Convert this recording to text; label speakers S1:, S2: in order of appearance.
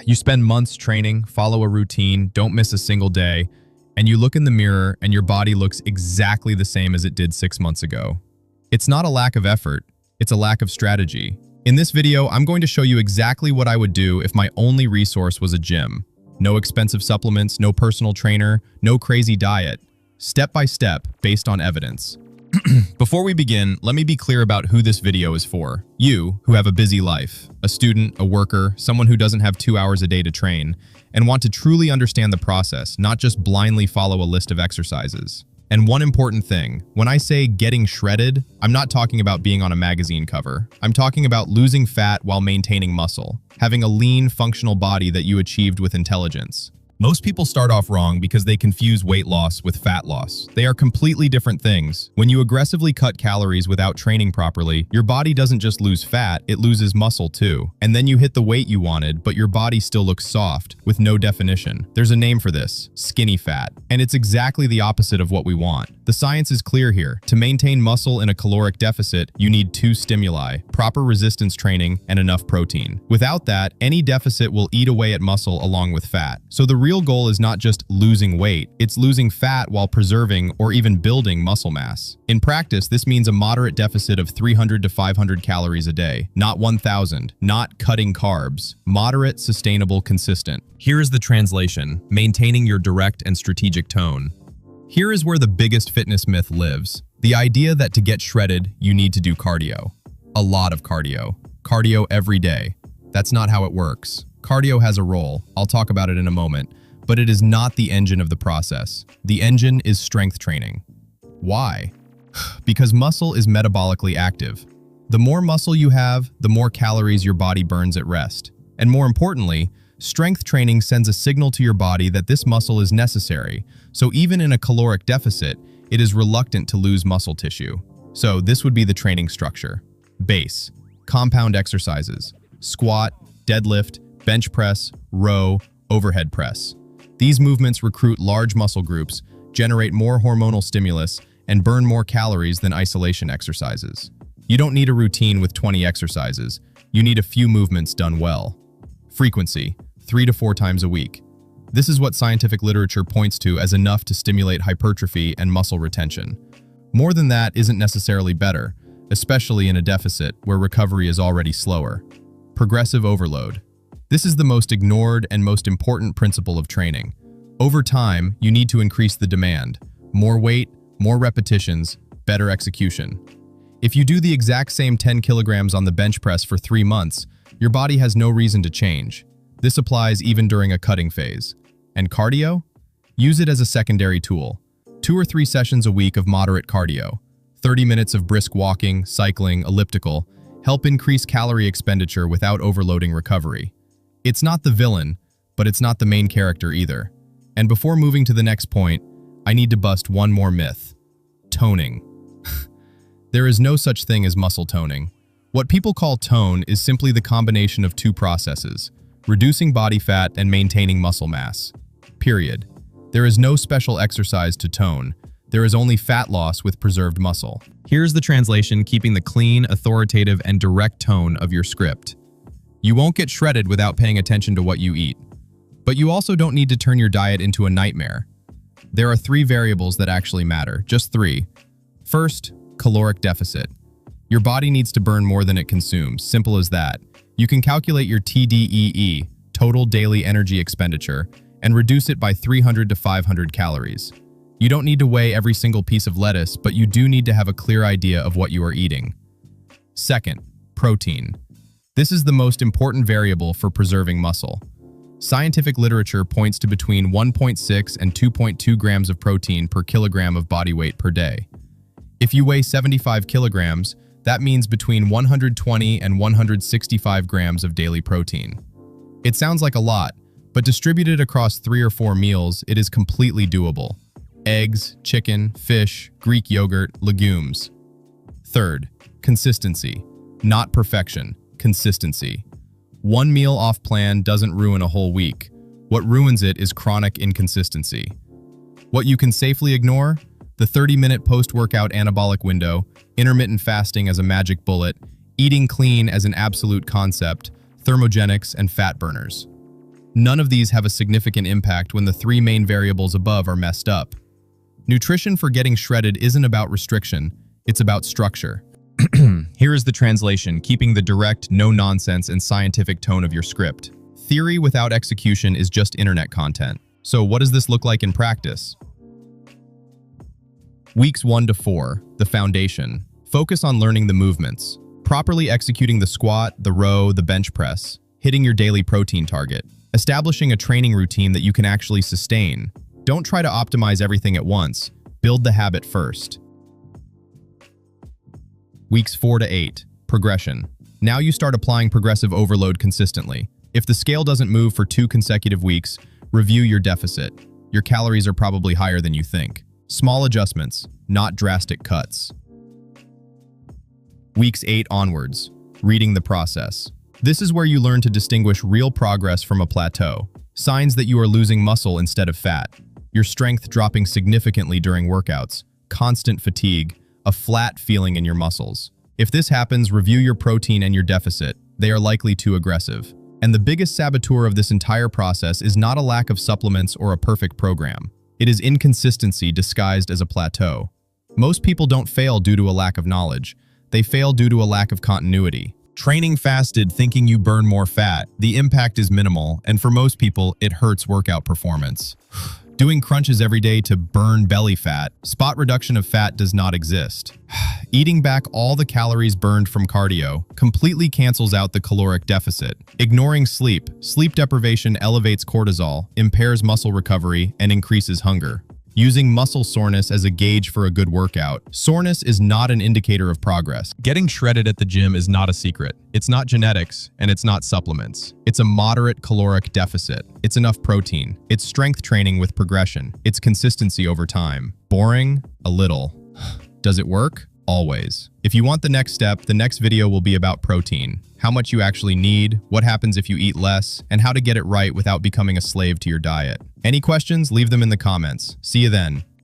S1: You spend months training, follow a routine, don't miss a single day, and you look in the mirror and your body looks exactly the same as it did 6 months ago. It's not a lack of effort, it's a lack of strategy. In this video, I'm going to show you exactly what I would do if my only resource was a gym. No expensive supplements, no personal trainer, no crazy diet. Step by step, based on evidence. Before we begin, let me be clear about who this video is for. You, who have a busy life, a student, a worker, someone who doesn't have 2 hours a day to train, and want to truly understand the process, not just blindly follow a list of exercises. And one important thing, when I say getting shredded, I'm not talking about being on a magazine cover. I'm talking about losing fat while maintaining muscle, having a lean, functional body that you achieved with intelligence. Most people start off wrong because they confuse weight loss with fat loss. They are completely different things. When you aggressively cut calories without training properly, your body doesn't just lose fat, it loses muscle too. And then you hit the weight you wanted, but your body still looks soft, with no definition. There's a name for this, skinny fat. And it's exactly the opposite of what we want. The science is clear here. To maintain muscle in a caloric deficit, you need 2 stimuli, proper resistance training and enough protein. Without that, any deficit will eat away at muscle along with fat. So the real goal is not just losing weight, it's losing fat while preserving or even building muscle mass. In practice, this means a moderate deficit of 300 to 500 calories a day, not 1,000, not cutting carbs, moderate, sustainable, consistent. Here is the translation, maintaining your direct and strategic tone. Here is where the biggest fitness myth lives. The idea that to get shredded, you need to do cardio. A lot of cardio. Cardio every day. That's not how it works. Cardio has a role, I'll talk about it in a moment, but it is not the engine of the process. The engine is strength training. Why? Because muscle is metabolically active. The more muscle you have, the more calories your body burns at rest. And more importantly, strength training sends a signal to your body that this muscle is necessary, so even in a caloric deficit, it is reluctant to lose muscle tissue. So this would be the training structure. Base, compound exercises, squat, deadlift, bench press, row, overhead press. These movements recruit large muscle groups, generate more hormonal stimulus, and burn more calories than isolation exercises. You don't need a routine with 20 exercises. You need a few movements done well. Frequency, 3 to 4 times a week. This is what scientific literature points to as enough to stimulate hypertrophy and muscle retention. More than that isn't necessarily better, especially in a deficit where recovery is already slower. Progressive overload. This is the most ignored and most important principle of training. Over time, you need to increase the demand. More weight, more repetitions, better execution. If you do the exact same 10 kilograms on the bench press for 3 months, your body has no reason to change. This applies even during a cutting phase. And cardio? Use it as a secondary tool. 2 or 3 sessions a week of moderate cardio. 30 minutes of brisk walking, cycling, elliptical, help increase calorie expenditure without overloading recovery. It's not the villain, but it's not the main character either. And before moving to the next point, I need to bust one more myth. Toning. There is no such thing as muscle toning. What people call tone is simply the combination of 2 processes, reducing body fat and maintaining muscle mass. Period. There is no special exercise to tone. There is only fat loss with preserved muscle. Here's the translation, keeping the clean, authoritative, and direct tone of your script. You won't get shredded without paying attention to what you eat. But you also don't need to turn your diet into a nightmare. There are 3 variables that actually matter, just 3. First, caloric deficit. Your body needs to burn more than it consumes, simple as that. You can calculate your TDEE, total daily energy expenditure, and reduce it by 300 to 500 calories. You don't need to weigh every single piece of lettuce, but you do need to have a clear idea of what you are eating. Second, protein. This is the most important variable for preserving muscle. Scientific literature points to between 1.6 and 2.2 grams of protein per kilogram of body weight per day. If you weigh 75 kilograms, that means between 120 and 165 grams of daily protein. It sounds like a lot, but distributed across 3 or 4 meals, it is completely doable. Eggs, chicken, fish, Greek yogurt, legumes. Third, consistency. Not perfection, consistency. One meal off plan doesn't ruin a whole week. What ruins it is chronic inconsistency. What you can safely ignore? The 30-minute post-workout anabolic window, intermittent fasting as a magic bullet, eating clean as an absolute concept, thermogenics, and fat burners. None of these have a significant impact when the three main variables above are messed up. Nutrition for getting shredded isn't about restriction, it's about structure. Here is the translation, keeping the direct, no-nonsense, and scientific tone of your script. Theory without execution is just internet content. So what does this look like in practice? Weeks 1 to 4, the foundation. Focus on learning the movements, properly executing the squat, the row, the bench press, hitting your daily protein target, establishing a training routine that you can actually sustain. Don't try to optimize everything at once. Build the habit first. Weeks 4 to 8, progression. Now you start applying progressive overload consistently. If the scale doesn't move for 2 consecutive weeks, review your deficit. Your calories are probably higher than you think. Small adjustments, not drastic cuts. Weeks 8 onwards, reading the process. This is where you learn to distinguish real progress from a plateau. Signs that you are losing muscle instead of fat. Your strength dropping significantly during workouts. Constant fatigue. A flat feeling in your muscles. If this happens, review your protein and your deficit. They are likely too aggressive. And the biggest saboteur of this entire process is not a lack of supplements or a perfect program. It is inconsistency disguised as a plateau. Most people don't fail due to a lack of knowledge. They fail due to a lack of continuity. Training fasted thinking you burn more fat, the impact is minimal, and for most people, it hurts workout performance. Doing crunches every day to burn belly fat, spot reduction of fat does not exist. Eating back all the calories burned from cardio completely cancels out the caloric deficit. Ignoring sleep. Sleep deprivation elevates cortisol, impairs muscle recovery, and increases hunger. Using muscle soreness as a gauge for a good workout. Soreness is not an indicator of progress. Getting shredded at the gym is not a secret. It's not genetics, and it's not supplements. It's a moderate caloric deficit. It's enough protein. It's strength training with progression. It's consistency over time. Boring? A little. Does it work? Always. If you want the next step, the next video will be about protein. How much you actually need, what happens if you eat less, and how to get it right without becoming a slave to your diet. Any questions? Leave them in the comments. See you then.